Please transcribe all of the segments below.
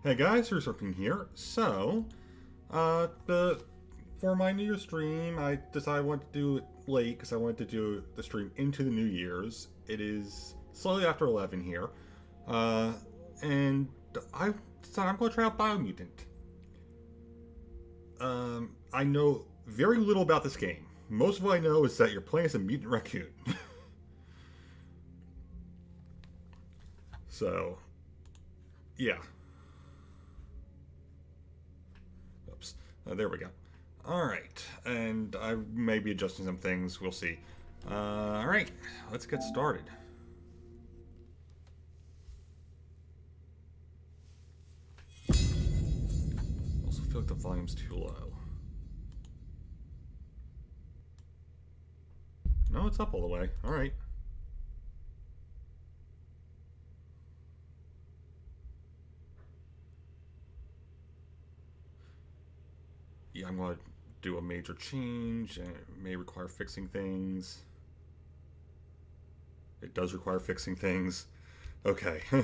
Hey guys, here's Raccoon here. So, for my New Year's stream, I decided I wanted to do it late because I wanted to do the stream into the New Year's. It is slightly after 11 here, uh, and I decided I'm going to try out Biomutant. I know very little about this game. Most of what I know is that you're playing as a mutant raccoon. So, yeah. Oops. There we go. Alright, and I may be adjusting some things, we'll see. Alright, let's get started. Also feel like the volume's too low. No, it's up all the way. Alright. Yeah, I'm going to do a major change, and it may require fixing things. It does require fixing things. Okay. Okay,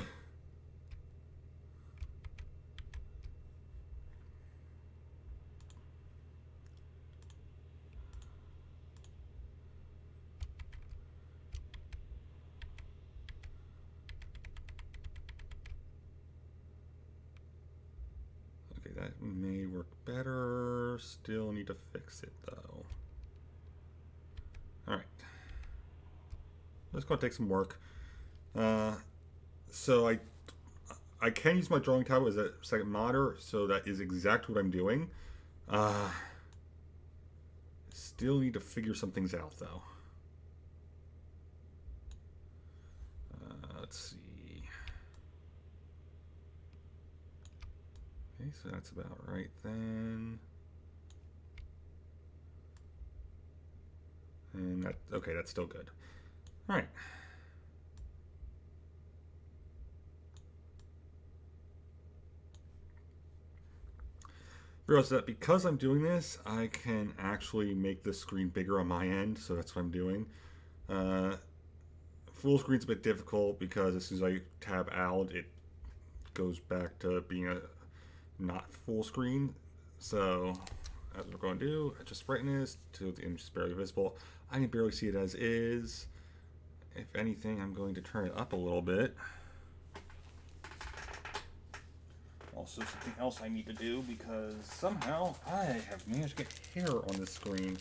that may work better. Still need to fix it, though. Alright. That's going to take some work. So I can use my drawing tablet as a second monitor, so that is exactly what I'm doing. Still need to figure some things out, though. Let's see. Okay, so that's about right then. And that, okay, that's still good. All right. Realize that because I'm doing this, I can actually make the screen bigger on my end, so that's what I'm doing. Full screen's a bit difficult because as soon as I tab out, it goes back to being a not full screen. So, as we're going to do, adjust brightness to the image is barely visible. I can barely see it as is. If anything, I'm going to turn it up a little bit. Also, something else I need to do because somehow I have managed to get hair on this screen.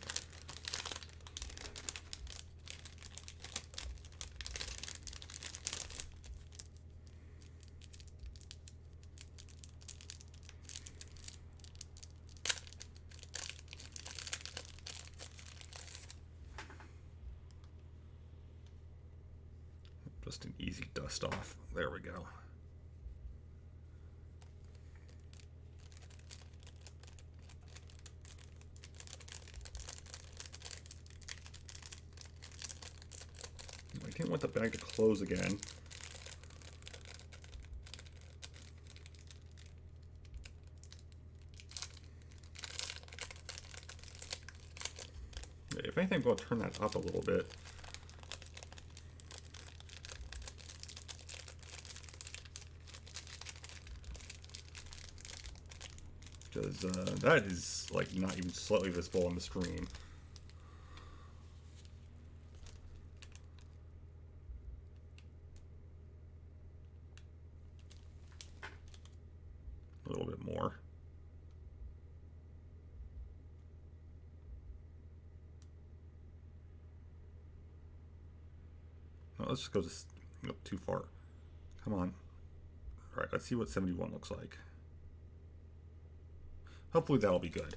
Just an easy dust off. There we go. I didn't want the bag to close again. If anything, I'm going to turn that up a little bit. Because that is like not even slightly visible on the stream. A little bit more. No, let's just go too far. Come on. All right, let's see what 71 looks like. Hopefully that'll be good.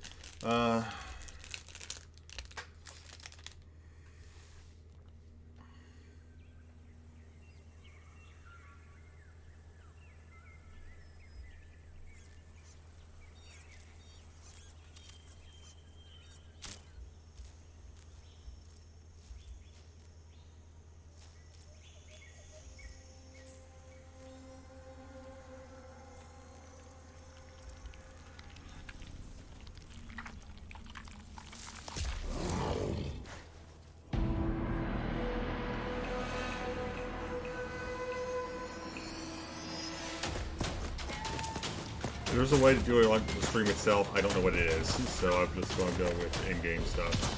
there's a way to do it on the stream itself. I don't know what it is, so I'm just going to go with in-game stuff.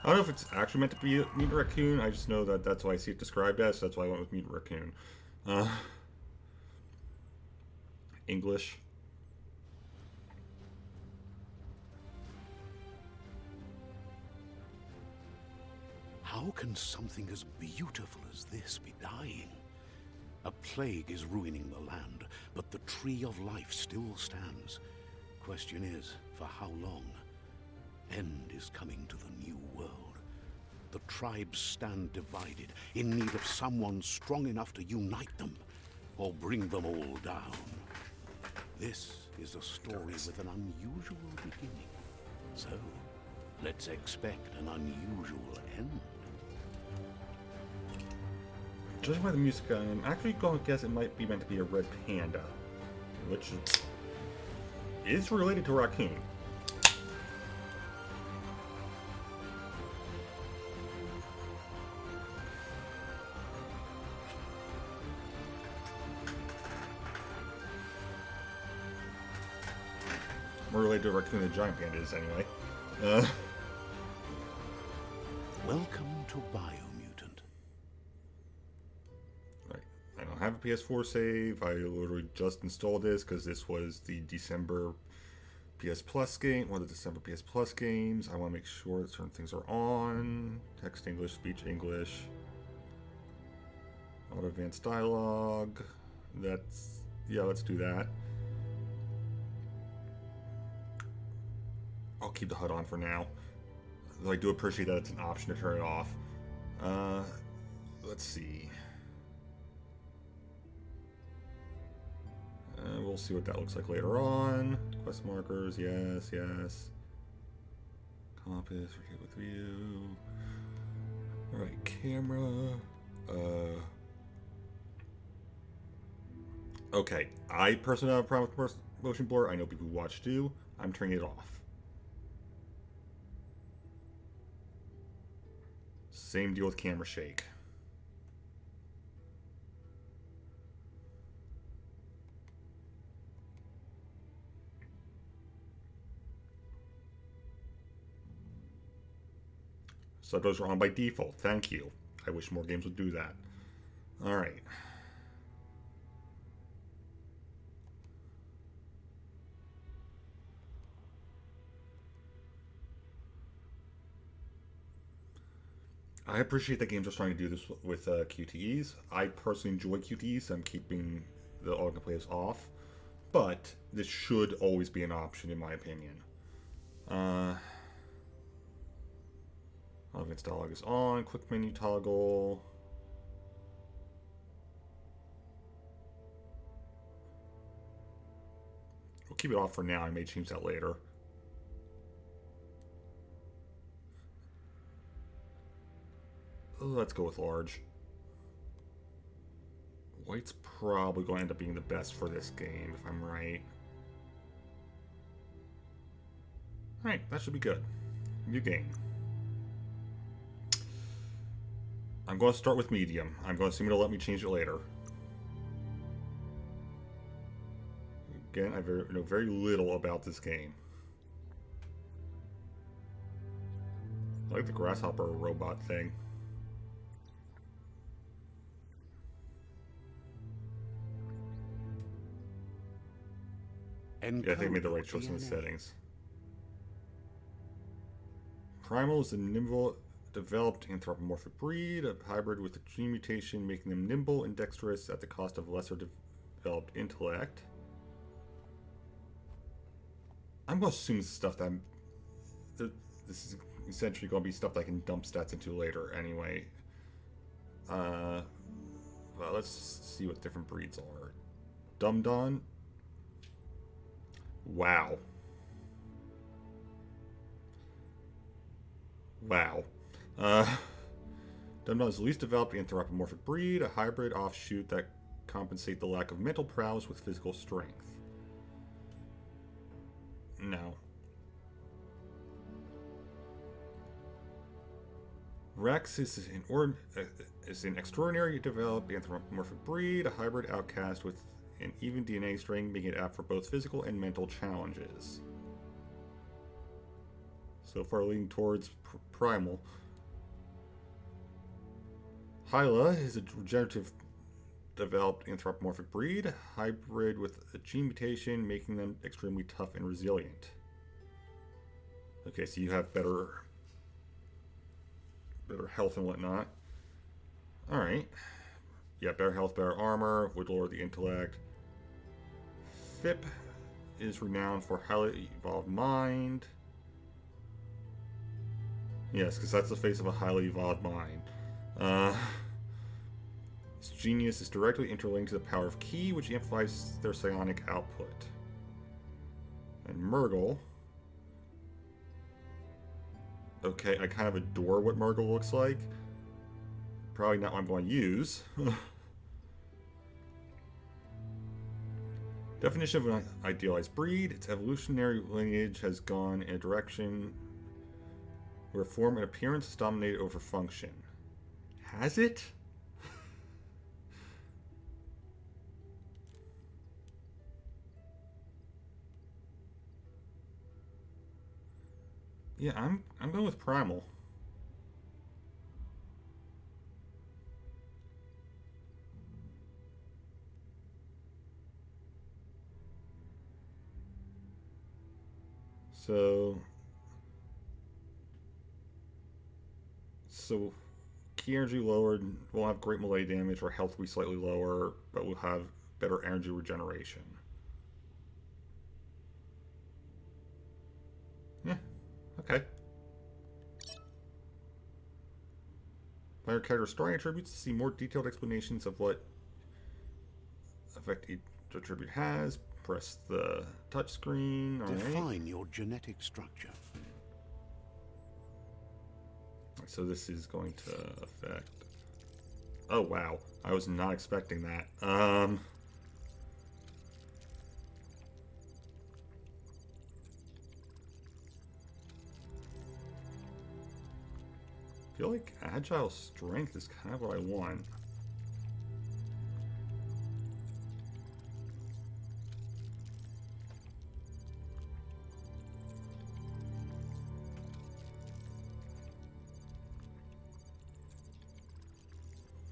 I don't know if it's actually meant to be a mutant raccoon. I just know that that's why I see it described as. So that's why I went with mutant raccoon. English. How can something as beautiful as this be dying? A plague is ruining the land, but the tree of life still stands. Question is, for how long? End is coming to the new world. The tribes stand divided, in need of someone strong enough to unite them, or bring them all down. This is a story with an unusual beginning. So, let's expect an unusual end. Judging by the music, I'm actually going to guess it might be meant to be a red panda, which is related to raccoon. More related to raccoon than giant pandas, anyway. Welcome to Biomutant. Right. I don't have a PS4 save. I literally just installed this because this was the December PS Plus game, one of the December PS Plus games. I want to make sure that certain things are on. Text English, speech English. Auto advanced dialogue. Yeah, let's do that. I'll keep the HUD on for now. Though I do appreciate that it's an option to turn it off. Let's see. We'll see what that looks like later on. Quest markers, yes, yes. Compass, rotate with view. Alright, camera. Okay, I personally have a problem with motion blur. I know people who watch do. I'm turning it off. Same deal with camera shake. Subtitles are on by default. Thank you. I wish more games would do that. Alright. I appreciate that games are starting to do this with QTEs. I personally enjoy QTEs, so I'm keeping the autoplays off. But this should always be an option, in my opinion. Advanced dialogue is on. Quick menu toggle. We'll keep it off for now. I may change that later. Let's go with large. White's probably going to end up being the best for this game, if I'm right. Alright, that should be good. New game. I'm going to start with medium. I'm going to assume it'll let me change it later. Again, I know very little about this game. I like the grasshopper robot thing. Yeah, I think I made the right choice in the settings. Primal is a nimble, developed anthropomorphic breed, a hybrid with a gene mutation, making them nimble and dexterous at the cost of lesser developed intellect. I'm going to assume this is stuff that this is essentially going to be stuff that I can dump stats into later anyway. Well, let's see what different breeds are. Dumdon. Wow. Wow. Dumdon is the least developed anthropomorphic breed, a hybrid offshoot that compensate the lack of mental prowess with physical strength. No. Rex is an extraordinary developed anthropomorphic breed, a hybrid outcast with an even DNA string, making it apt for both physical and mental challenges. So far leaning towards primal. Hyla is a regenerative developed anthropomorphic breed, hybrid with a gene mutation, making them extremely tough and resilient. Okay, so you have better health and whatnot. Alright. Yeah, better health, better armor, would lower the intellect. Fip is renowned for highly evolved mind. Yes, because that's the face of a highly evolved mind. His genius is directly interlinked to the power of Ki, which amplifies their psionic output. And Murgle. Okay, I kind of adore what Murgle looks like. Probably not what I'm going to use. Definition of an idealized breed. Its evolutionary lineage has gone in a direction where form and appearance is dominated over function. Has it? Yeah, I'm going with primal. So key energy lowered, we'll have great melee damage, our health will be slightly lower, but we'll have better energy regeneration. Yeah, okay. Player character story attributes to see more detailed explanations of what effect each attribute has. Press the touch screen. Define your genetic structure. So this is going to affect... Oh, wow. I was not expecting that. I feel like agile strength is kind of what I want.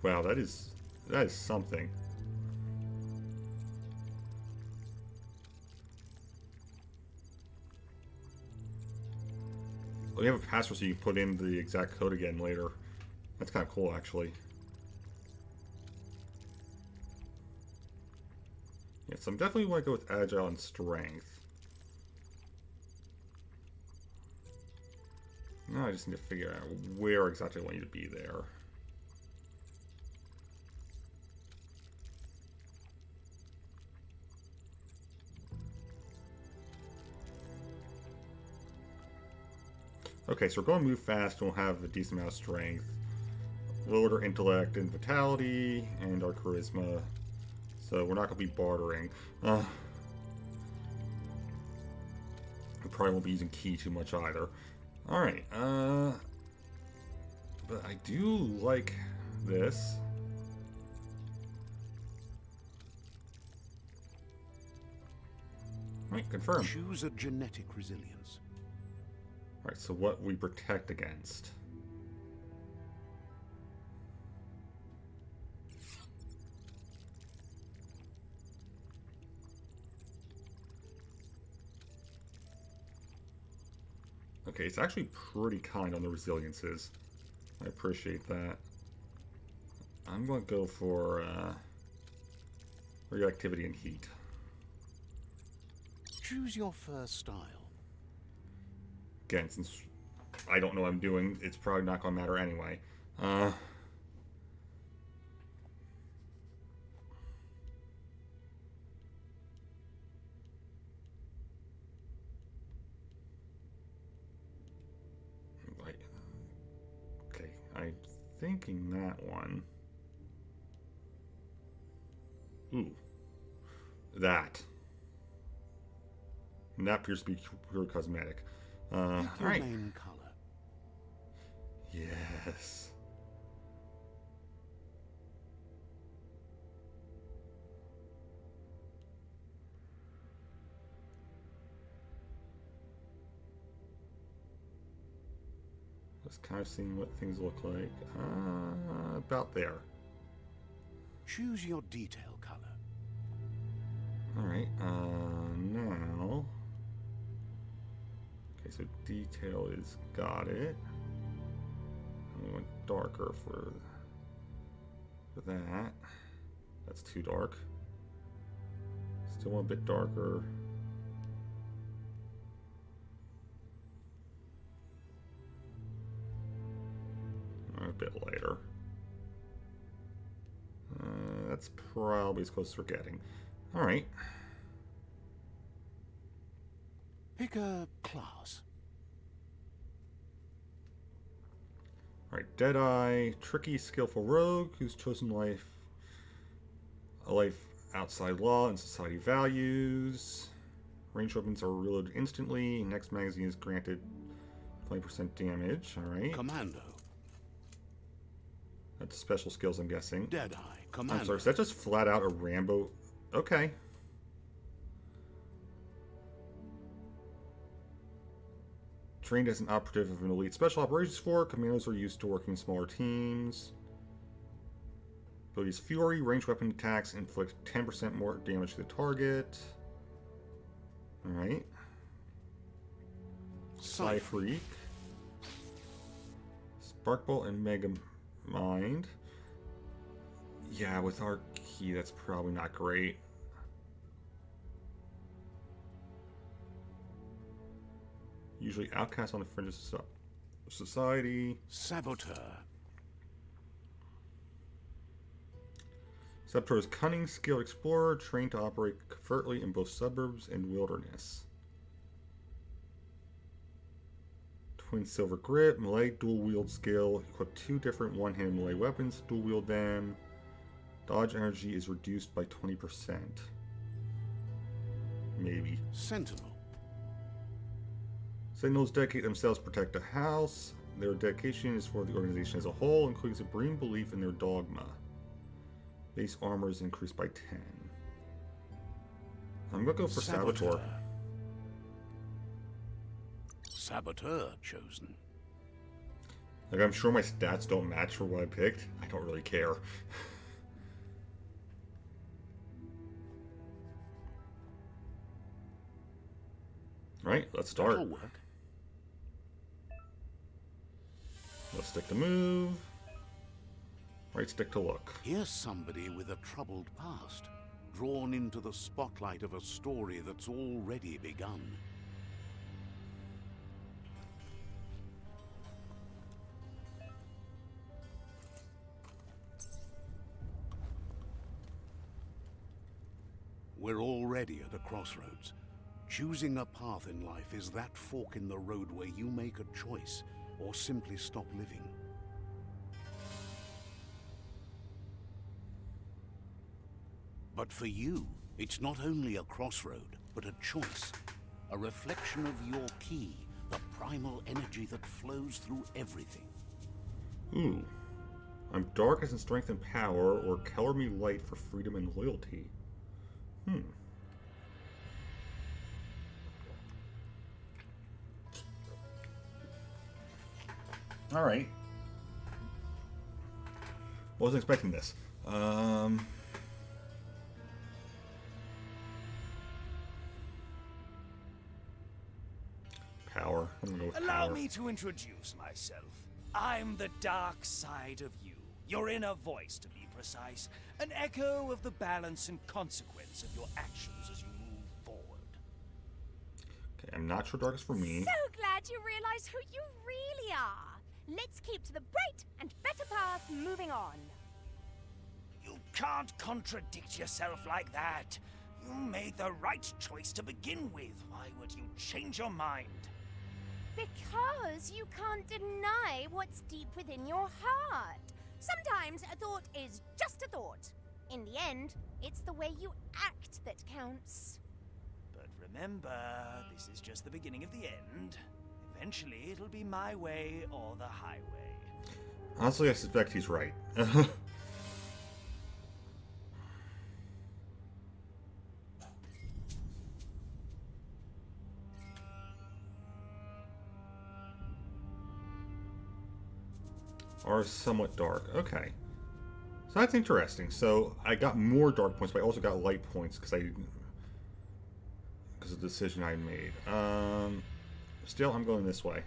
Wow, that is something. We have a password so you can put in the exact code again later. That's kind of cool, actually. Yeah, so I'm definitely want to go with agile and strength. Now I just need to figure out where exactly I want you to be there. Okay, so we're going to move fast and we'll have a decent amount of strength. Lowered our intellect and vitality and our charisma. So we're not going to be bartering. We probably won't be using Ki too much either. Alright, but I do like this. Alright, confirm. Choose a genetic resilience. Alright, so what we protect against. Okay, it's actually pretty kind on the resiliences. I appreciate that. I'm going to go for reactivity and heat. Choose your first style. Again, since I don't know what I'm doing. It's probably not going to matter anyway. Uh, like, okay, I'm thinking that one. Ooh, that. And that appears to be pure cosmetic. All Pick your right. main color. Yes. Just kind of seeing what things look like. About there. Choose your detail color. Alright, now... Okay, so detail is got it. And we went darker for that. That's too dark. Still want a bit darker. A bit lighter. That's probably as close as we're getting. Alright. Pick a class. Alright, Deadeye, tricky, skillful rogue who's chosen a life outside law and society values. Range weapons are reloaded instantly. Next magazine is granted 20% damage. Alright. Commando. That's special skills, I'm guessing. Deadeye. Commando. I'm sorry, is that just flat out a Rambo? Okay. Trained as an operative of an elite special operations force, commandos are used to working in smaller teams. Abilities Fury, ranged weapon attacks inflict 10% more damage to the target. Alright. Psi Freak. Sparkbolt and Mega Mind. Yeah, with our key, that's probably not great. Usually outcast on the fringes of society. Saboteur. Saboteur is cunning, skilled explorer, trained to operate covertly in both suburbs and wilderness. Twin silver grip, melee dual wield skill. Equip 2 different one-handed melee weapons. Dual wield them. Dodge energy is reduced by 20%. Maybe. Sentinel. Sentinels dedicate themselves to protect a house. Their dedication is for the organization as a whole, including supreme belief in their dogma. Base armor is increased by 10. I'm gonna go for Saboteur. Saboteur chosen. Like, I'm sure my stats don't match for what I picked. I don't really care. Right, let's start. That'll work. Let's stick to move. Right stick to look. Here's somebody with a troubled past, drawn into the spotlight of a story that's already begun. We're already at a crossroads. Choosing a path in life is that fork in the road where you make a choice or simply stop living. But for you, it's not only a crossroad, but a choice. A reflection of your key, the primal energy that flows through everything. Ooh. I'm dark as in strength and power, or color me light for freedom and loyalty. Alright. Wasn't expecting this. Power. I'm gonna go with Allow power. me to introduce myself. I'm the dark side of you. Your inner voice, to be precise. An echo of the balance and consequence of your actions as you move forward. Okay, I'm not sure dark is for me. So glad glad you realize who you really are. Let's keep to the bright and better path moving on. You can't contradict yourself like that. You made the right choice to begin with. Why would you change your mind? Because you can't deny what's deep within your heart. Sometimes a thought is just a thought. In the end, it's the way you act that counts. But remember, this is just the beginning of the end. Eventually, it'll be my way or the highway. Honestly, I suspect he's right. Are somewhat dark. Okay. So that's interesting. So I got more dark points, but I also got light points because of the decision I made. Still, I'm going this way.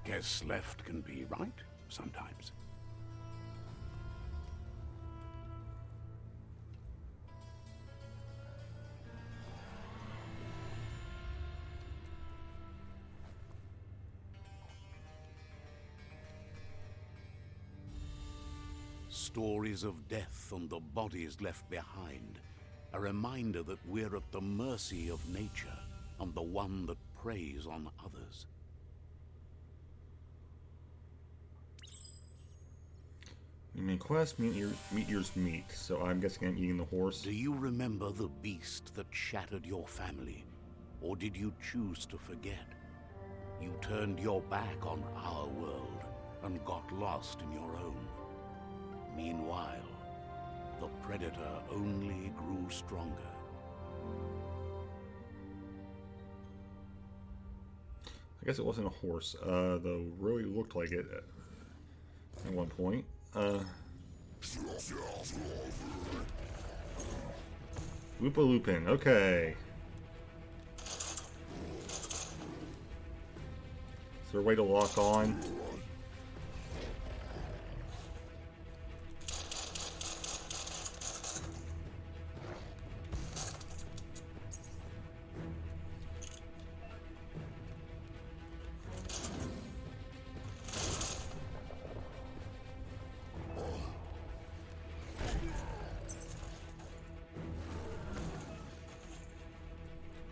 Guess left can be right sometimes. Stories of death and the bodies left behind. A reminder that we're at the mercy of nature and the one that preys on others. You mean quest, meteor's meat. So I'm guessing I'm eating the horse. Do you remember the beast that shattered your family? Or did you choose to forget? You turned your back on our world and got lost in your own. Meanwhile, the predator only grew stronger. I guess it wasn't a horse, though really looked like it at one point. Loopin, okay. Is there a way to lock on?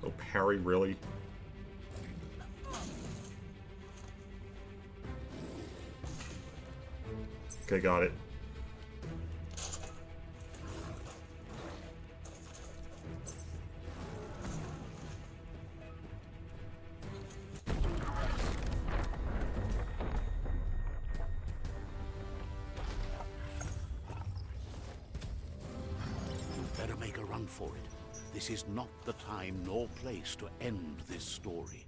Oh, parry, really? Okay, got it. Better make a run for it. This is not the time nor place to end this story.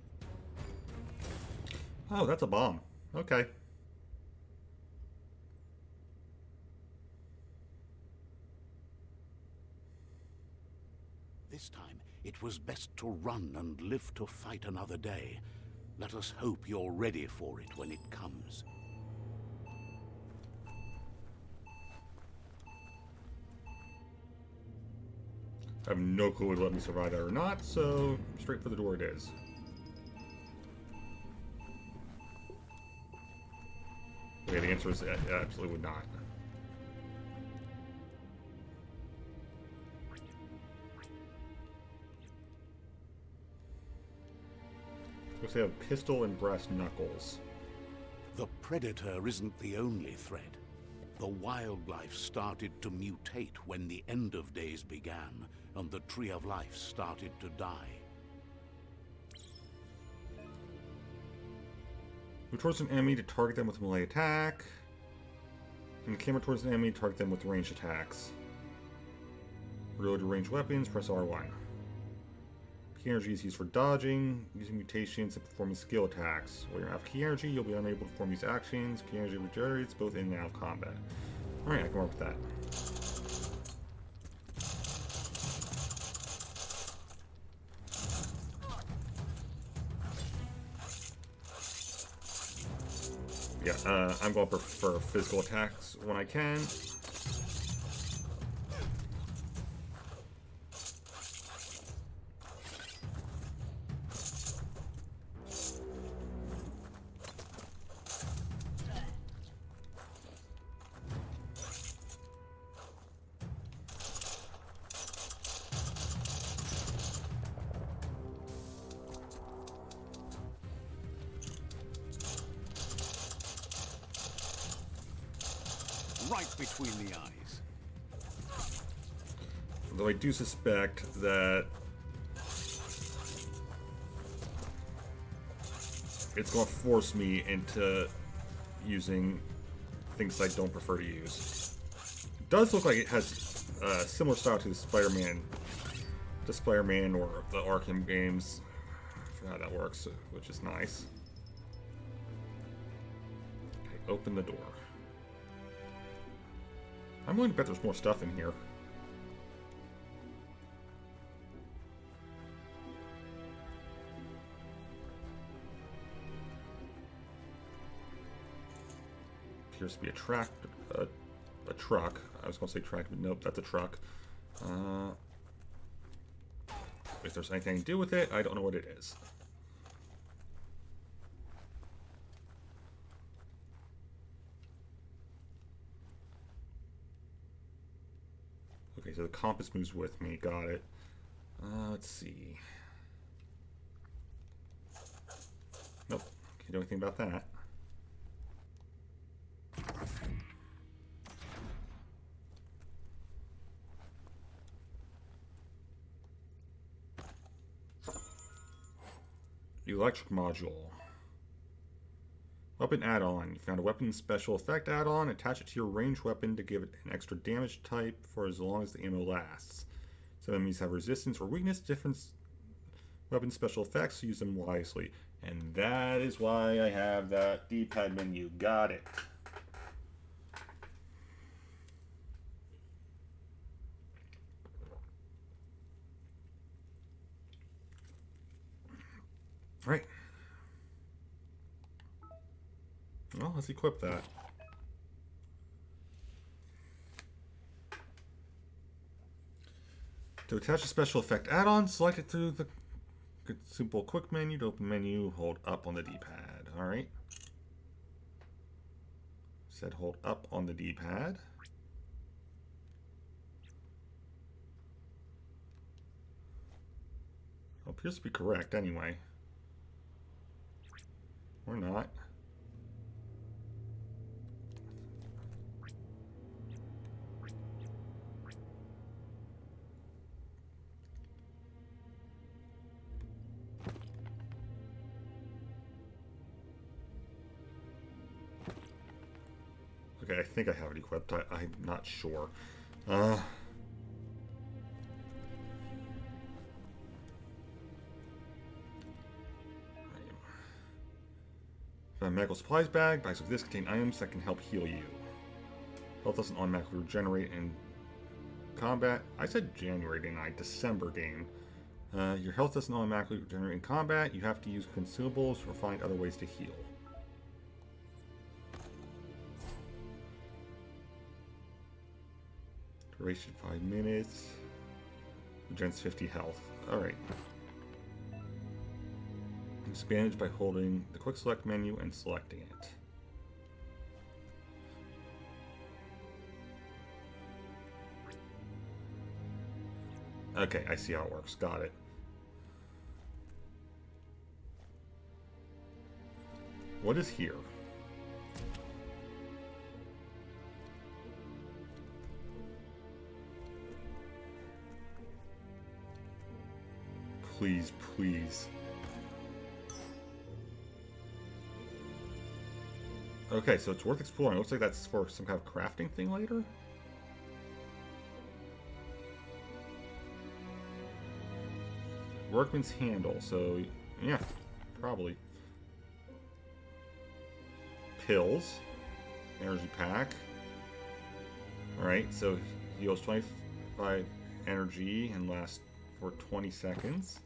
Oh, that's a bomb. Okay. This time, it was best to run and live to fight another day. Let us hope you're ready for it when it comes. I have no clue whether let me survive that or not, so straight for the door it is. Okay, the answer is it absolutely would not. Looks like they have pistol and brass knuckles. The predator isn't the only threat. The wildlife started to mutate when the end of days began, and the tree of life started to die. Move towards an enemy to target them with melee attack. And the camera towards an enemy to target them with ranged attacks. Reload your ranged weapons, press R1. Key energy is used for dodging, using mutations, and performing skill attacks. While you're out of key energy, you'll be unable to perform these actions. Key energy regenerates both in and out of combat. Alright, I can work with that. Yeah, I'm going to prefer physical attacks when I can. between the eyes. Though I do suspect that it's going to force me into using things I don't prefer to use. It does look like it has a similar style to Spider-Man or the Arkham games. I forgot how that works, which is nice. Okay, open the door. I'm willing to bet there's more stuff in here. Appears to be a truck. I was going to say track, but nope, that's a truck. If there's anything to do with it, I don't know what it is. Okay, so the compass moves with me. Got it. Let's see. Nope, can't do anything about that. Electric module. Weapon add-on. You found a weapon special effect add-on. Attach it to your ranged weapon to give it an extra damage type for as long as the ammo lasts. Some enemies have resistance or weakness to different weapon special effects, so use them wisely. And that is why I have that D-pad menu. Got it. Right. Well, let's equip that. To attach a special effect add-on, select it through the simple quick menu. To open menu, hold up on the D-pad. Alright. Said hold up on the D-pad. Appears to be correct anyway. Or not. Okay, I think I have it equipped. I'm not sure. A medical supplies bag. Bags of this contain items that can help heal you. Health doesn't automatically regenerate in combat. I said January, didn't I? December game. Your health doesn't automatically regenerate in combat. You have to use consumables or find other ways to heal. Duration 5 minutes. Regens 50 health. Alright. Use bandage by holding the quick select menu and selecting it. Okay, I see how it works. Got it. What is here? Please, please. Okay, so it's worth exploring. It looks like that's for some kind of crafting thing later. Workman's handle, so yeah, probably. Pills. Energy pack. Alright, so heals 25 energy and lasts for 20 seconds.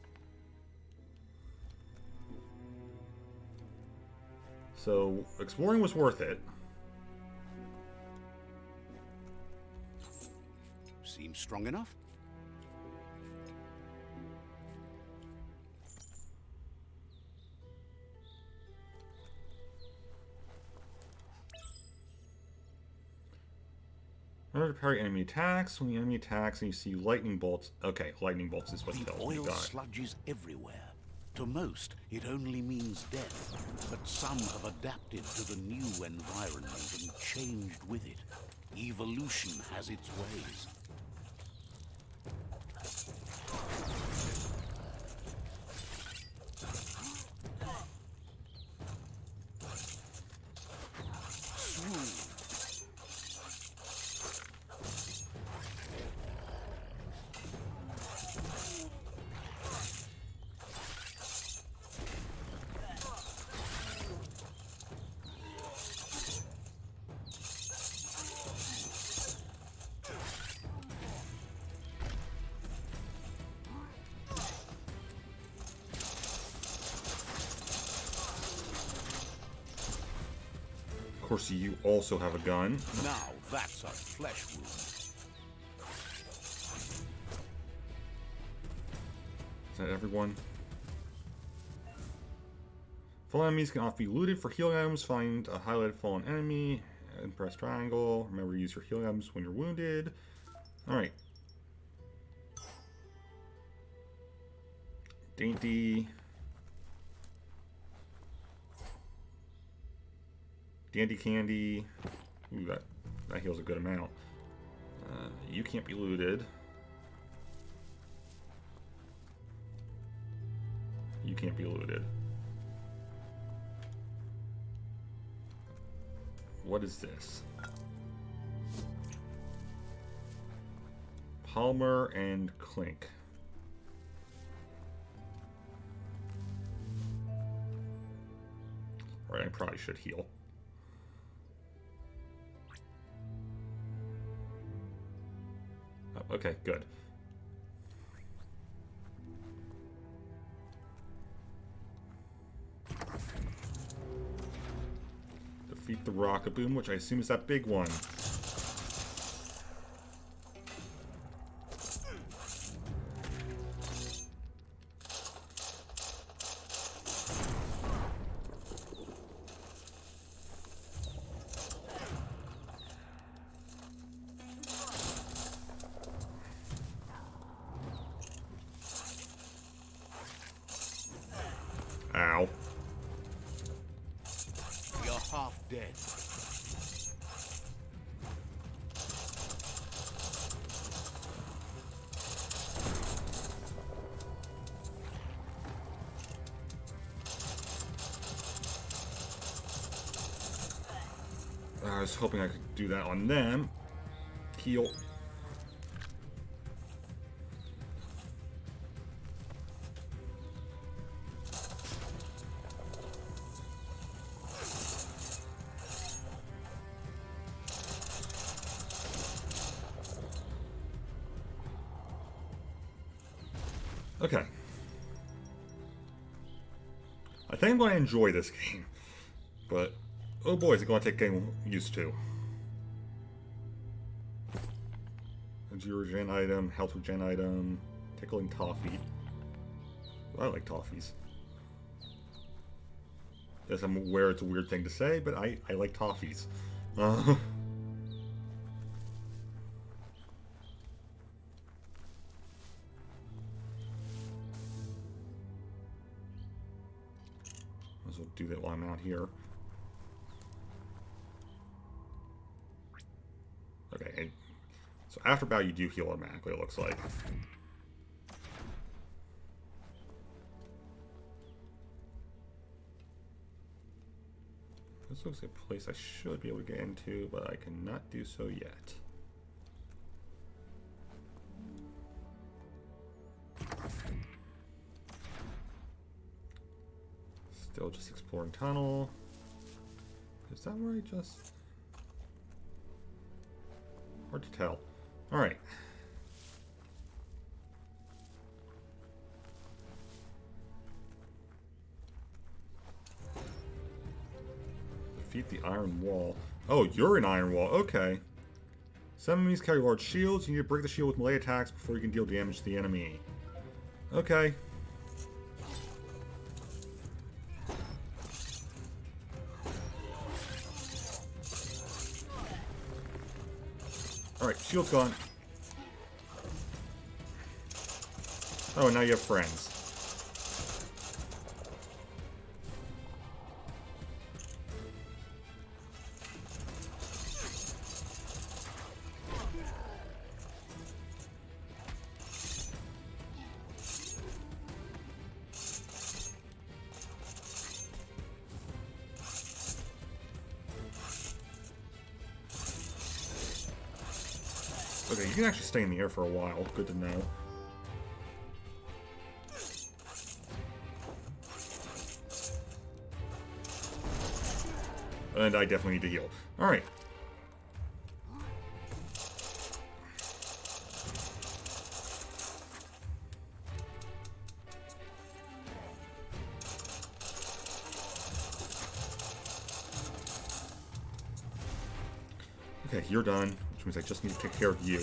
So, exploring was worth it. Seems strong enough. Remember to parry enemy attacks. When the enemy attacks and you see lightning bolts. Okay, lightning bolts is what he The tells me. oil Got it. sludges everywhere. To most, it only means death, but some have adapted to the new environment and changed with it. Evolution has its ways. Of course, you also have a gun. Now that's a flesh wound. Is that everyone? Fallen enemies can often be looted for healing items. Find a highlighted fallen enemy and press triangle. Remember to use your healing items when you're wounded. Alright. Dainty. Dandy Candy. Ooh, that heals a good amount. You can't be looted. You can't be looted. What is this? Palmer and Clink. Alright, I probably should heal. Oh, okay, good. Defeat the Rockaboom, which I assume is that big one. Ow. You're half dead. I was hoping I could do that on them. Heal. Okay. I think I'm going to enjoy this game. But, oh boy, is it going to take getting used to. A zero gen item, health regen item, tickling toffee. I like toffees. Yes, I'm aware it's a weird thing to say, but I like toffees. Might as well do that while I'm out here. Okay, and so after battle you do heal automatically, it looks like. This looks like a place I should be able to get into, but I cannot do so yet. Still just exploring tunnel. Is that where I just... Hard to tell. Alright. Defeat the iron wall. Oh, you're an iron wall. Okay. Some enemies carry large shields. You need to break the shield with melee attacks before you can deal damage to the enemy. Okay. Alright, shield's gone. Oh, and now you have friends. Okay, you can actually stay in the air for a while. Good to know. And I definitely need to heal. Alright. Okay, you're done, which means I just need to take care of you.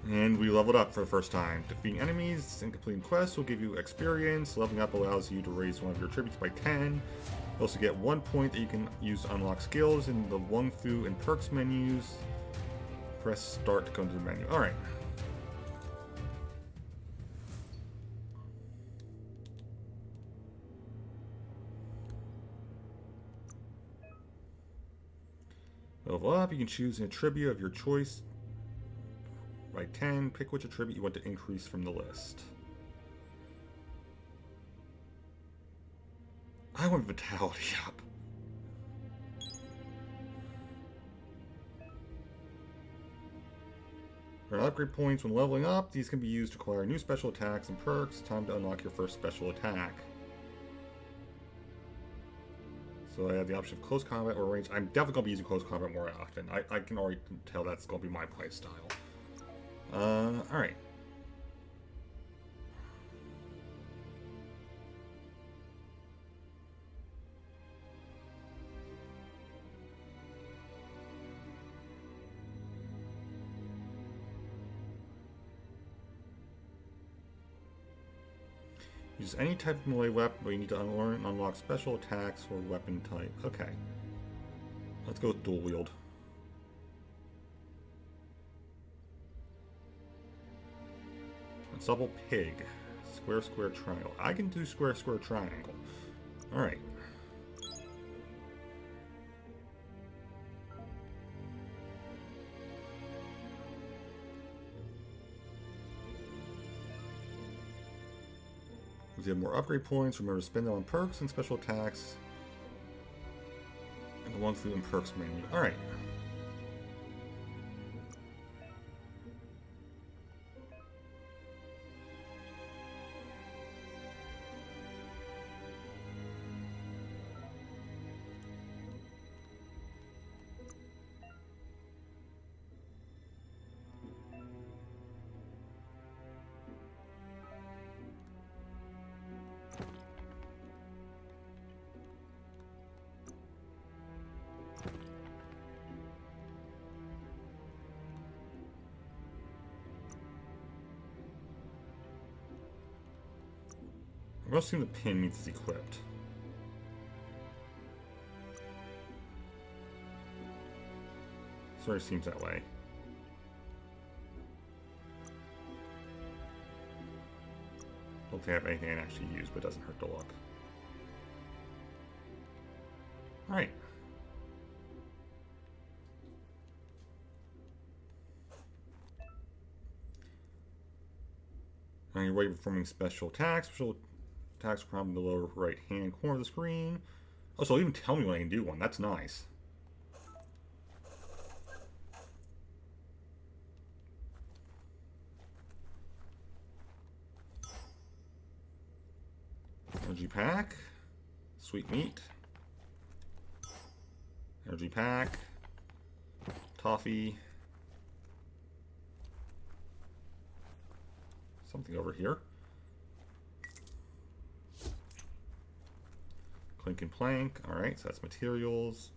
And we leveled up for the first time. Defeating enemies and completing quests will give you experience. Leveling up allows you to raise one of your attributes by 10. You also get 1 point that you can use to unlock skills in the Wung Fu and perks menus. Press start to go into the menu. Alright. Level up, you can choose an attribute of your choice by 10. Pick which attribute you want to increase from the list. I want Vitality up. For upgrade points when leveling up, these can be used to acquire new special attacks and perks. Time to unlock your first special attack. So I have the option of close combat or range. I'm definitely going to be using close combat more often. I can already tell that's going to be my play style. Alright. Use any type of melee weapon, but you need to learn and unlock special attacks or weapon type. Okay. Let's go with dual wield. Double pig. Square, square, triangle. I can do square, square, triangle. Alright. If you have more upgrade points, remember to spend them on perks and special attacks. And the Wung Fu and perks menu. Alright. I'm going to assume the pin means it's equipped. Sort of seems that way. Don't think I have anything I can actually use, but it doesn't hurt to look. Alright. On your way performing special attacks. Special attacks are in the lower right hand corner of the screen. Oh, so it'll even tell me when I can do one. That's nice. Energy pack. Sweet meat. Energy pack. Toffee. Something over here. Clink and plank. Alright, so that's materials.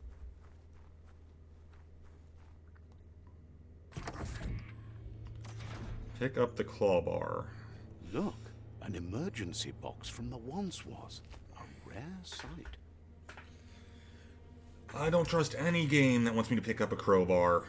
Pick up the claw bar. Look, an emergency box from the once was. A rare sight. I don't trust any game that wants me to pick up a crowbar.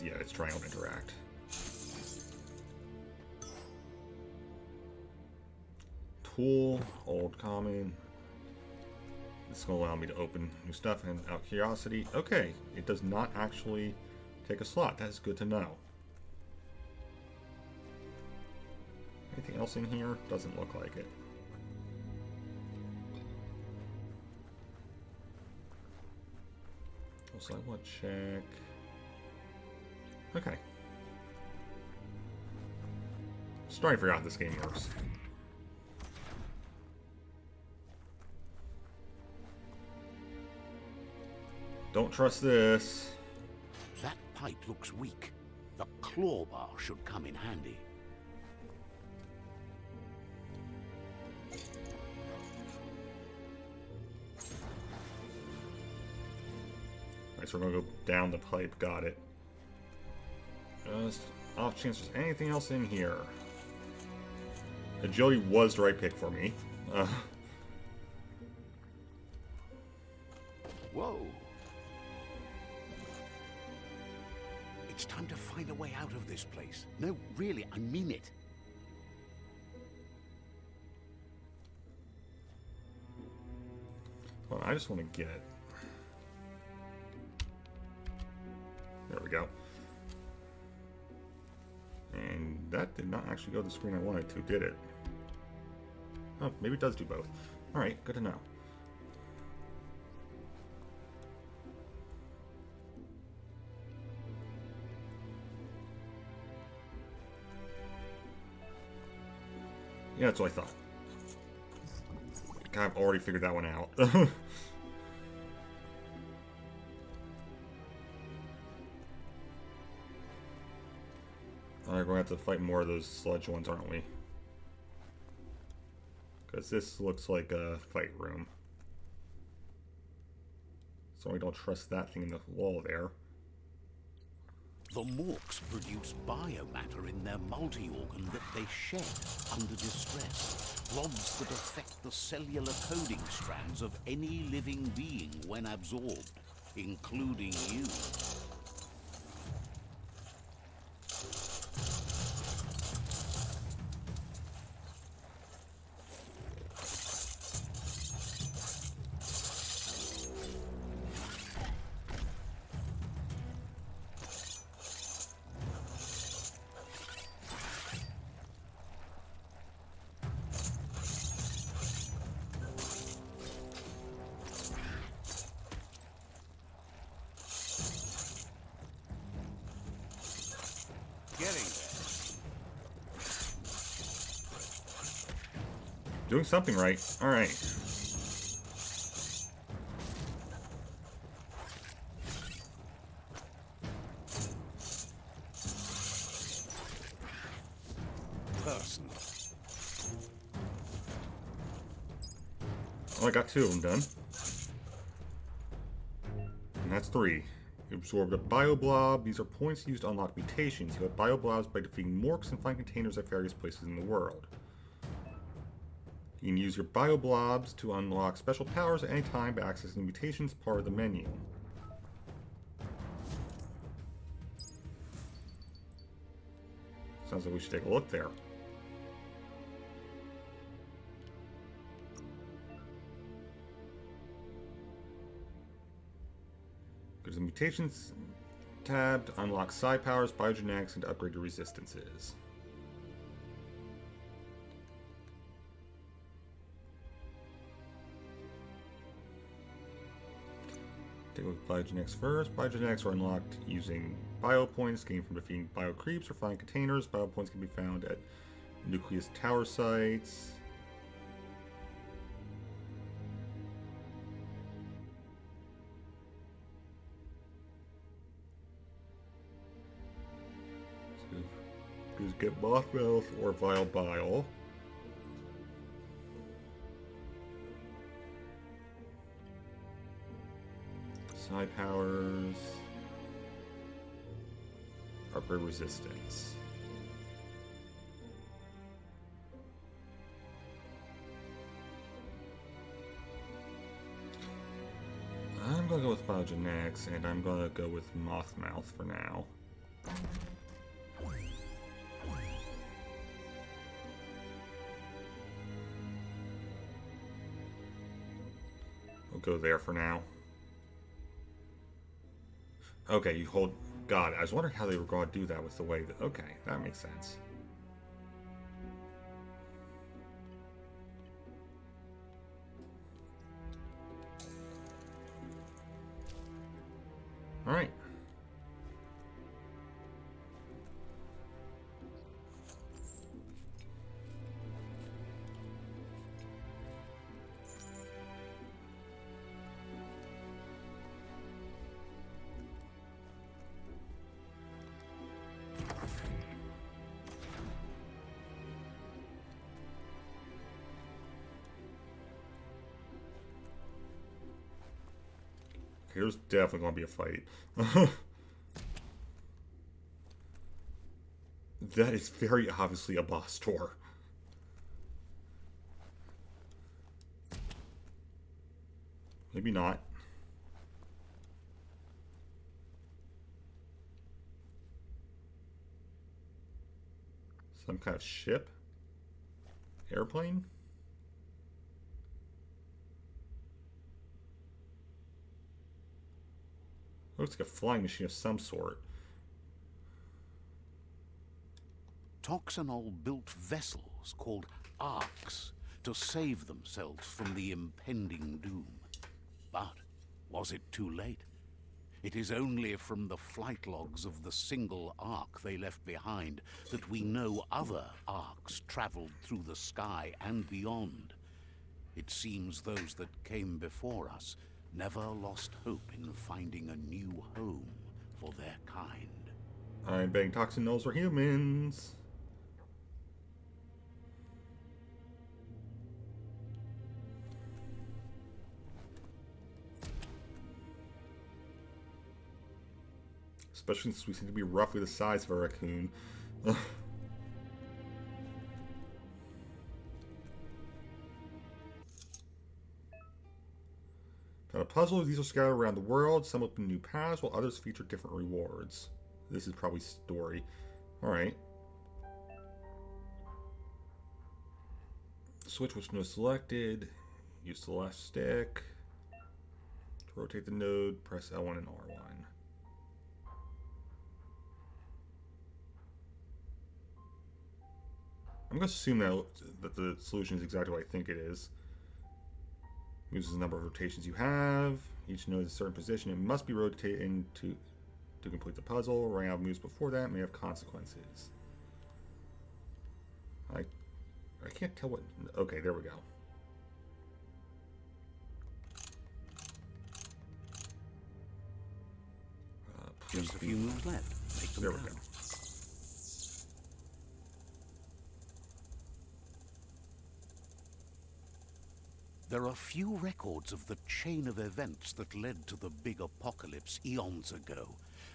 Yeah, it's triangle to interact. tool, old common. This is going to allow me to open new stuff and out curiosity. Okay, it does not actually take a slot. That is good to know. Anything else in here? Doesn't look like it. Also, I want to check. Okay. Starting to figure out how this game works. Don't trust this. That pipe looks weak. The claw bar should come in handy. Alright, so we're gonna go down the pipe. Got it. Just off chance there's anything else in here. Agility was the right pick for me. Whoa. It's time to find a way out of this place. No, really, I mean it. Well, I just want to get it. There we go. And that did not actually go to the screen I wanted to, did it? Oh, maybe it does do both. Alright, good to know. Yeah, that's what I thought. Kind of already figured that one out. Alright, we're gonna have to fight more of those sludge ones, aren't we? Because this looks like a fight room. So I don't trust that thing in the wall there. The Morks produce biomatter in their multi-organ that they shed under distress. Rods that affect the cellular coding strands of any living being when absorbed, including you. Doing something right. Alright. Person. Well, I got 2 of them done. And that's 3. You absorbed a bioblob. These are points used to unlock mutations. You have bioblobs by defeating morks and find containers at various places in the world. You can use your bioblobs to unlock special powers at any time by accessing the mutations part of the menu. Sounds like we should take a look there. Go to the mutations tab to unlock side powers, biogenetics, and to upgrade your resistances. Take a look at biogenetics first. Biogenetics are unlocked using bio points gained from defeating bio creeps or finding containers. Bio points can be found at nucleus tower sites. So, just get boss mouth or vile bile. Side powers, upgrade resistance. I'm gonna go with biogenetics, and I'm gonna go with Mothmouth for now. go there for now. Okay, you hold... God, I was wondering how they were going to do that with the way that... Okay, that makes sense. Alright. There's definitely going to be a fight. That is very obviously a boss door. Maybe not. Some kind of ship? Airplane? Looks like a flying machine of some sort. Toxanol built vessels called arks to save themselves from the impending doom. But was it too late? It is only from the flight logs of the single ark they left behind that we know other arks traveled through the sky and beyond. It seems those that came before us never lost hope in finding a new home for their kind. I'm betting Toxin knows we're humans. Especially since we seem to be roughly the size of a raccoon. Got a puzzle. These are scattered around the world. Some open new paths, while others feature different rewards. This is probably story. Alright. Switch which node selected. Use the left stick. To rotate the node, press L1 and R1. I'm going to assume that the solution is exactly what I think it is. Uses the number of rotations you have. Each node is a certain position. It must be rotated to complete the puzzle. Running out of moves before that may have consequences. I can't tell what... Okay, there we go. Just a few moves left. Make them There we count. go. There are few records of the chain of events that led to the big apocalypse eons ago,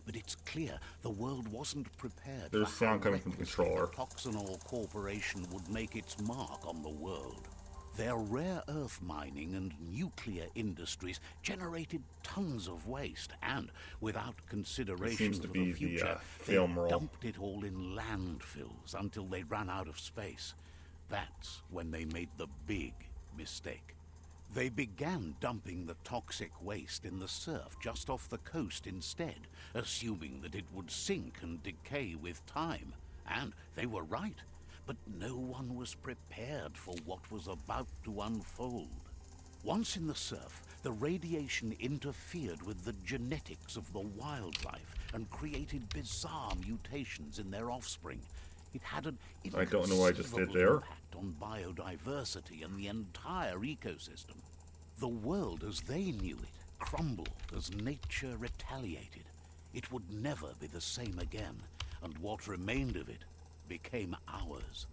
but it's clear the world wasn't prepared There's for sound how coming from the recklessly controller. the Toxanol Corporation would make its mark on the world. Their rare earth mining and nuclear industries generated tons of waste, and without consideration seems to for be the the, future, they film roll. dumped it all in landfills until they ran out of space. That's when they made the big mistake. They began dumping the toxic waste in the surf just off the coast instead, assuming that it would sink and decay with time. And they were right. But no one was prepared for what was about to unfold. Once in the surf, the radiation interfered with the genetics of the wildlife and created bizarre mutations in their offspring. It had an I don't know what I just did inconceivable there. impact on biodiversity and the entire ecosystem. The world as they knew it crumbled as nature retaliated. It would never be the same again, and what remained of it became ours.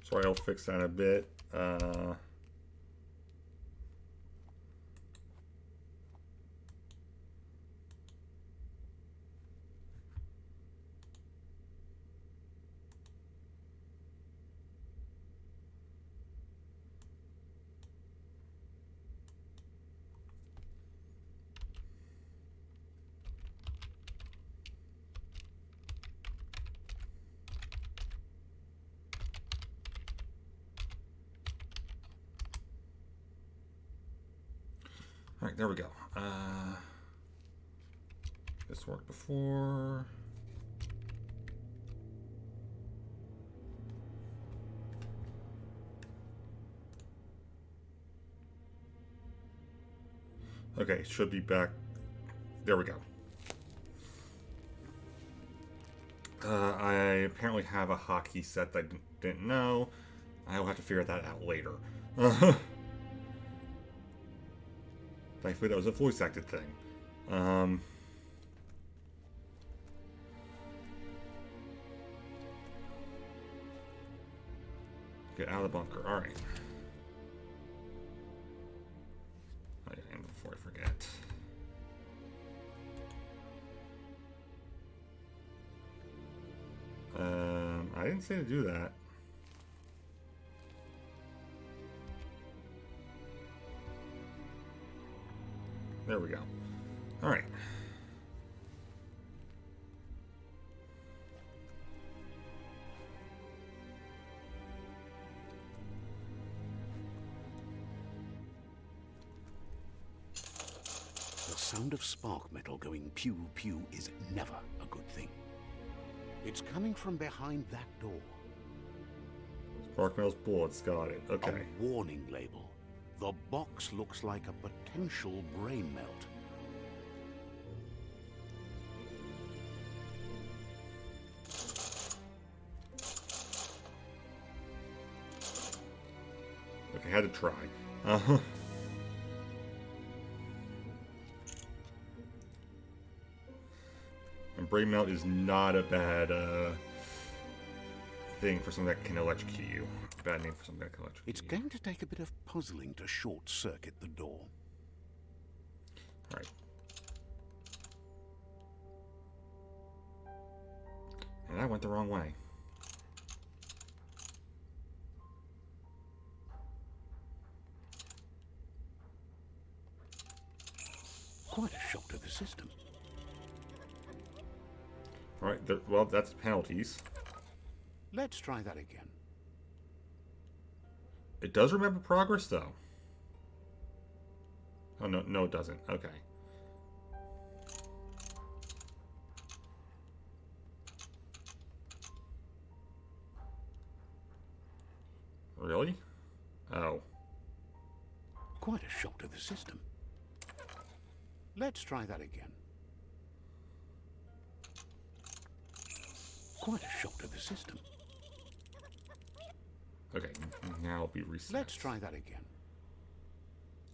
Sorry, I'll fix that in a bit. Alright, there we go. This worked before. Okay, should be back. There we go. I apparently have a hotkey set that I didn't know. I will have to figure that out later. Thankfully, that was a voice-acted thing. Get out of the bunker. All right. Oh, yeah, and before I forget. I didn't say to do that. There we go. All right. The sound of spark metal going pew pew is never a good thing. It's coming from behind that door. Spark metal's bullets. Got it. Okay. A warning label. The box looks like a potential brain melt. Okay, had to try. And brain melt is not a bad thing for something that can electrocute you. Bad name for something that can electrocute It's you. going to take a bit of puzzling to short-circuit the door. Right. And I went the wrong way. Quite a shock to the system. Alright, well, that's penalties. Let's try that again. It does remember progress, though. Oh, no, it doesn't. Okay. Really? Oh. Quite a shock to the system. Let's try that again. Quite a shock to the system. Okay, now it'll be reset. Let's try that again.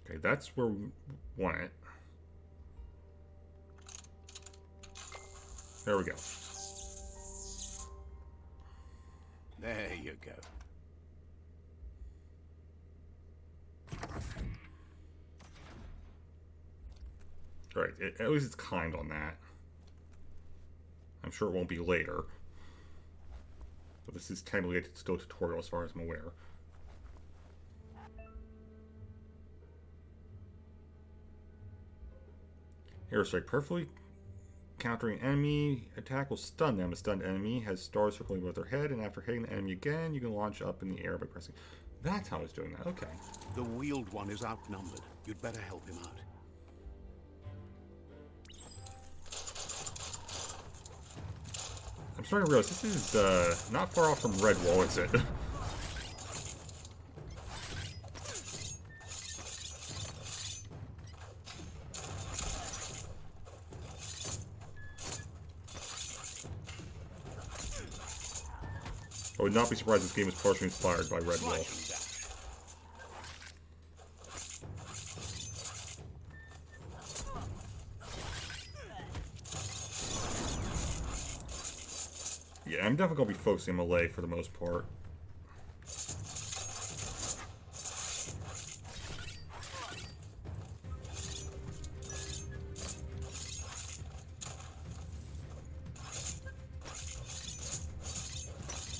Okay, that's where we want it. There we go. There you go. Right, at least it's kind on that. I'm sure it won't be later. But this is technically still a tutorial as far as I'm aware. Airstrike. Perfectly countering enemy attack will stun them. A stunned enemy has stars circling above their head, and after hitting the enemy again, you can launch up in the air by pressing. That's how it's doing that. Okay. The wheeled one is outnumbered. You'd better help him out. I'm starting to realize this is not far off from Red Wall, is it? I would not be surprised if this game is partially inspired by Red Wall. Yeah, I'm definitely going to be focusing melee for the most part.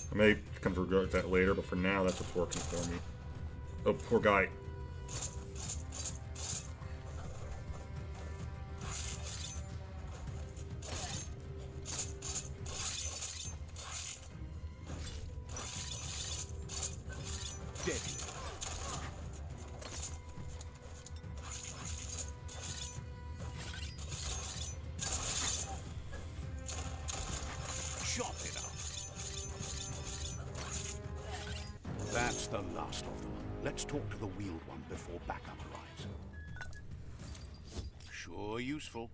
I may come to regret that later, but for now, that's what's working for me. Oh, poor guy. chop it up. That's the last of them. Let's talk to the wheeled one before backup arrives. Sure useful.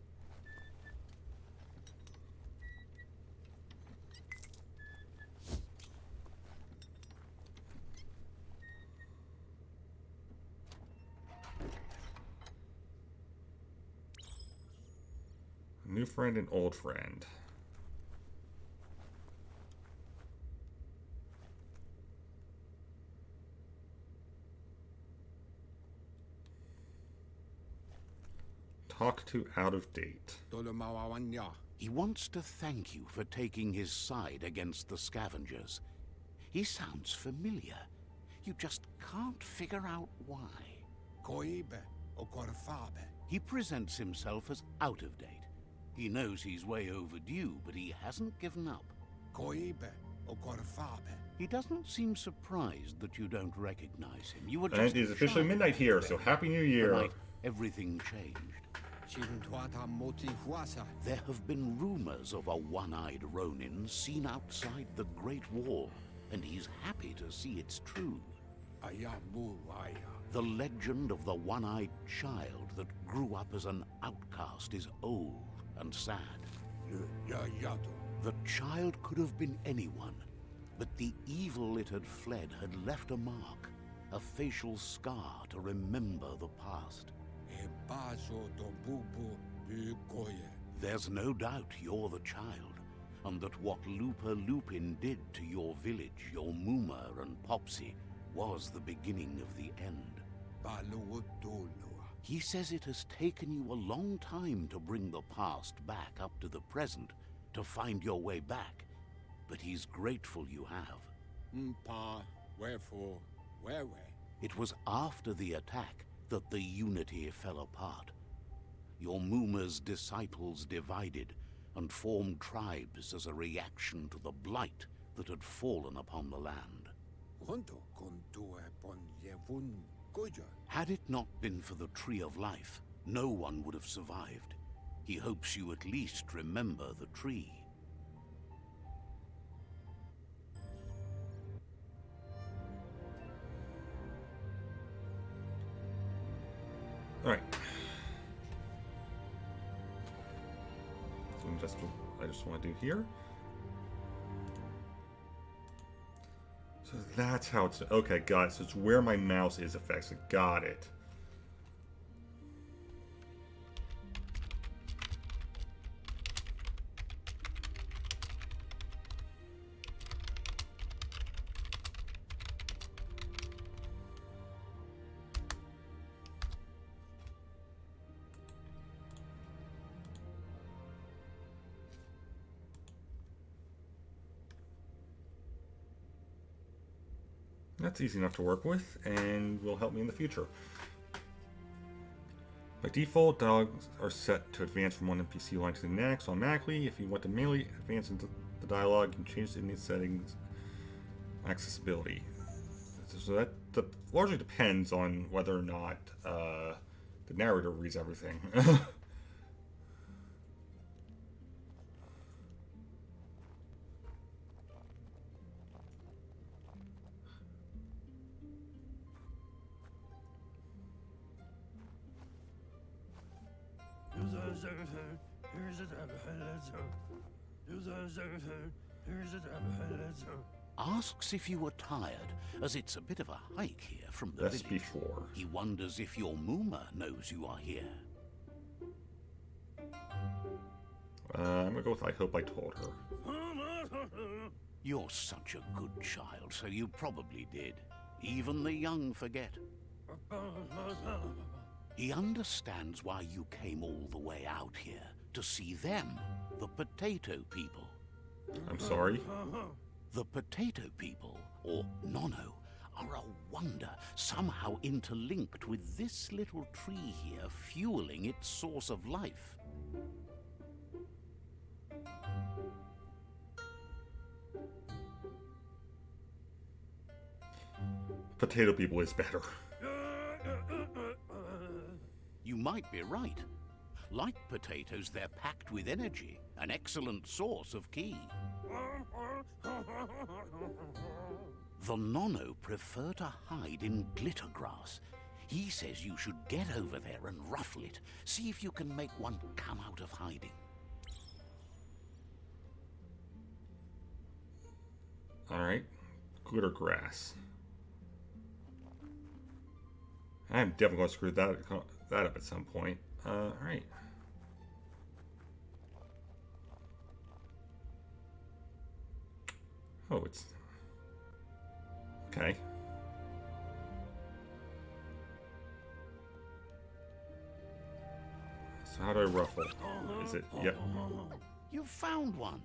New friend and old friend. Talk to out of date. He wants to thank you for taking his side against the scavengers. He sounds familiar. You just can't figure out why. He presents himself as out of date. He knows he's way overdue, but he hasn't given up. He doesn't seem surprised that you don't recognize him. You were just And it is officially midnight here, so Happy New Year. Tonight, everything changed. There have been rumors of a one-eyed Ronin seen outside the Great Wall, and he's happy to see it's true. The legend of the one-eyed child that grew up as an outcast is old and sad. The child could have been anyone, but the evil it had fled had left a mark, a facial scar to remember the past. There's no doubt you're the child, and that what Lupa Lupin did to your village, your Muma and Popsy, was the beginning of the end. He says it has taken you a long time to bring the past back up to the present, to find your way back, but he's grateful you have. It was after the attack that the unity fell apart. Your Muma's disciples divided and formed tribes as a reaction to the blight that had fallen upon the land. Had it not been for the Tree of Life, no one would have survived. He hopes you at least remember the tree. Alright. So that's what I just want to do here. So that's how it's... Okay, got it. So it's where my mouse is affected. Got it. That's easy enough to work with, and will help me in the future. By default, dialogues are set to advance from one NPC line to the next automatically. If you want to manually advance into the dialogue, you can change in these settings. Accessibility. So that largely depends on whether or not the narrator reads everything. Asks if you were tired, as it's a bit of a hike here from the That's village. before. He wonders if your Muma knows you are here. I'm gonna go with I hope I told her. You're such a good child, so you probably did. Even the young forget. He understands why you came all the way out here, to see them, the potato people. I'm sorry. The potato people, or Nono, are a wonder, somehow interlinked with this little tree here, fueling its source of life. Potato people is better. You might be right. Like potatoes, they're packed with energy, an excellent source of ki. The Nono prefer to hide in glitter grass. He says you should get over there and ruffle it. See if you can make one come out of hiding. Alright. Glitter grass. I'm definitely going to screw that up at some point. Alright. Oh, it's... Okay. So how do I ruffle? Is it... Yep. You've found one.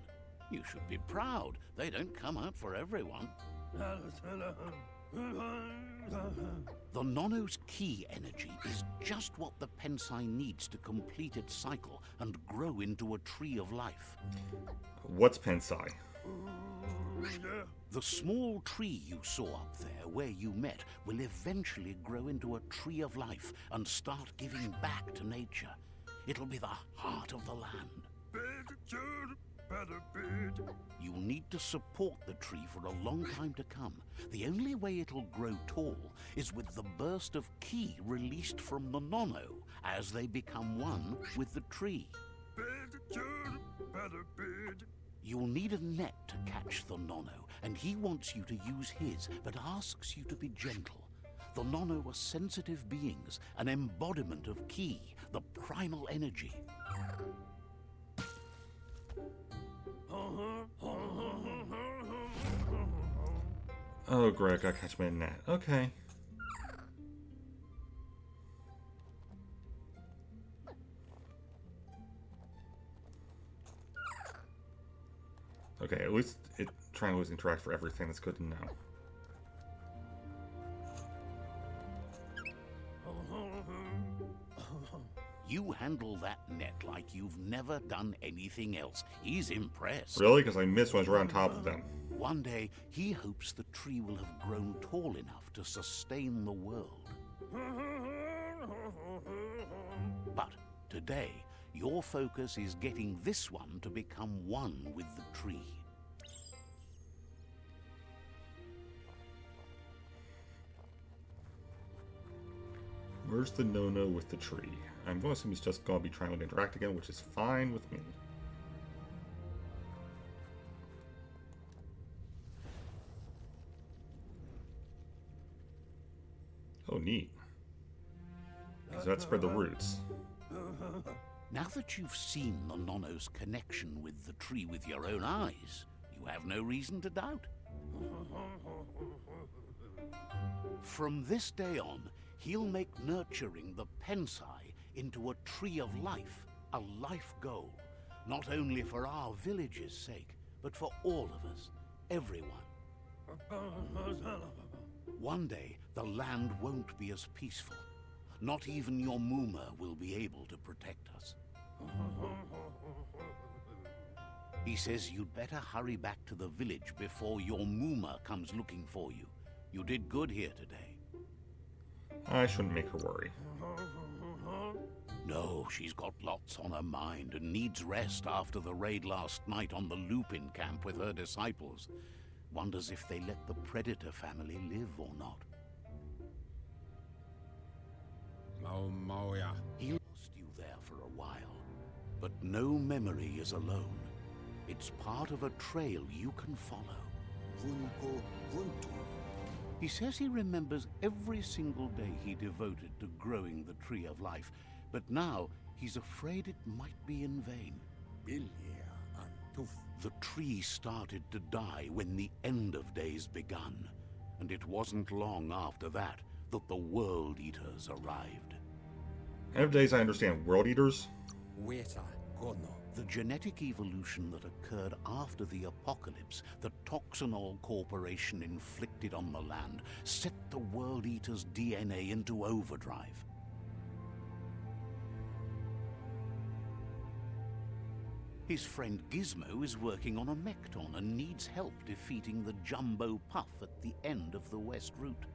You should be proud. They don't come out for everyone. The Nono's key energy is just what the Pensai needs to complete its cycle and grow into a tree of life. What's Pensai? The small tree you saw up there where you met will eventually grow into a tree of life and start giving back to nature. It'll be the heart of the land. You'll need to support the tree for a long time to come. The only way it'll grow tall is with the burst of ki released from the Nono as they become one with the tree. You'll need a net to catch the Nono, and he wants you to use his, but asks you to be gentle. The Nono are sensitive beings, an embodiment of ki, the primal energy. Oh, great, I gotta catch my net. Okay. Okay, at least trying to always interact for everything. That's good to know. You handle that net like you've never done anything else. He's impressed. Really? Because I missed when I was right on top of them. One day, he hopes the tree will have grown tall enough to sustain the world. But today, your focus is getting this one to become one with the tree. Where's the no-no with the tree? I'm going to assume he's just going to be trying to interact again, which is fine with me. Oh, neat. Does that spread the roots? Now that you've seen the Nono's connection with the tree with your own eyes, you have no reason to doubt. From this day on, he'll make nurturing the Pensai into a tree of life, a life goal, not only for our village's sake, but for all of us, everyone. One day, the land won't be as peaceful. Not even your Muma will be able to protect us. He says you'd better hurry back to the village before your Muma comes looking for you. You did good here today. I shouldn't make her worry. No, she's got lots on her mind and needs rest after the raid last night on the Lupin camp with her disciples. Wonders if they let the Predator family live or not. He lost you there for a while, but no memory is alone. It's part of a trail you can follow. He says he remembers every single day he devoted to growing the Tree of Life, but now he's afraid it might be in vain. The tree started to die when the end of days begun, and it wasn't long after that that the World Eaters arrived. End of days, I understand. World Eaters? The genetic evolution that occurred after the apocalypse that Toxanol Corporation inflicted on the land set the World Eater's DNA into overdrive. His friend Gizmo is working on a Mekton and needs help defeating the Jumbo Puff at the end of the West Route.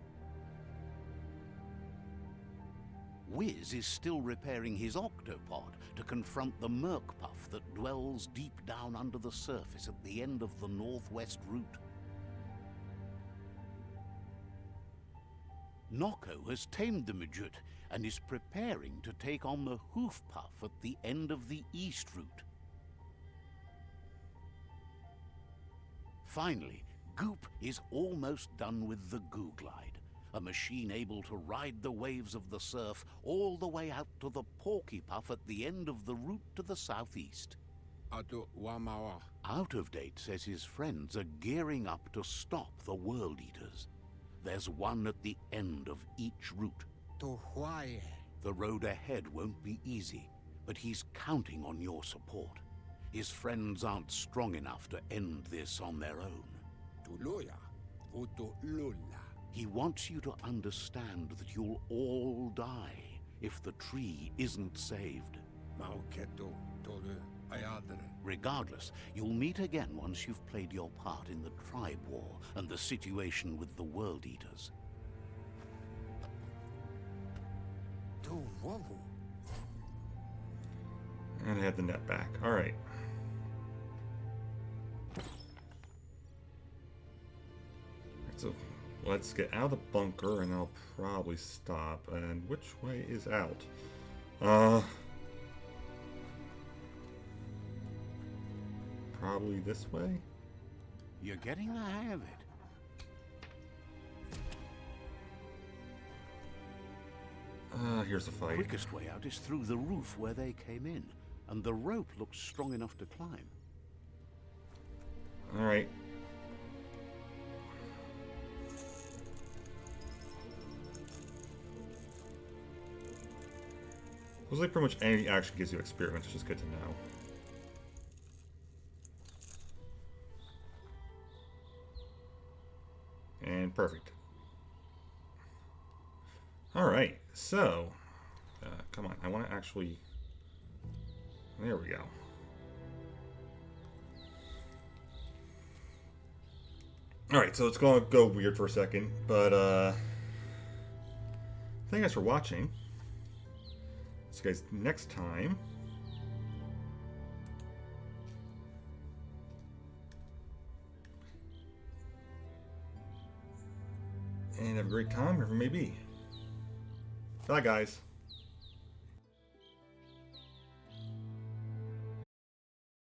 Wiz is still repairing his octopod to confront the Merkpuff that dwells deep down under the surface at the end of the northwest route. Nocco has tamed the midget and is preparing to take on the Hoofpuff at the end of the east route. Finally, Goop is almost done with the Googlide, a machine able to ride the waves of the surf all the way out to the Porkypuff at the end of the route to the southeast. Out of Date says his friends are gearing up to stop the World Eaters. There's one at the end of each route. The road ahead won't be easy, but he's counting on your support. His friends aren't strong enough to end this on their own. He wants you to understand that you'll all die if the tree isn't saved. Regardless, you'll meet again once you've played your part in the tribe war and the situation with the World Eaters. And I had the net back. Alright. So let's get out of the bunker and I'll probably stop. And which way is out? Probably this way? You're getting the hang of it. Here's the fight. Quickest way out is through the roof where they came in, and the rope looks strong enough to climb. Alright. Looks like pretty much any action gives you experience, which is good to know. And perfect. Alright, so, come on, I want to actually, there we go. Alright, so it's going to go weird for a second, but, thank you guys for watching. See you guys next time. And have a great time, wherever it may be. Bye, guys.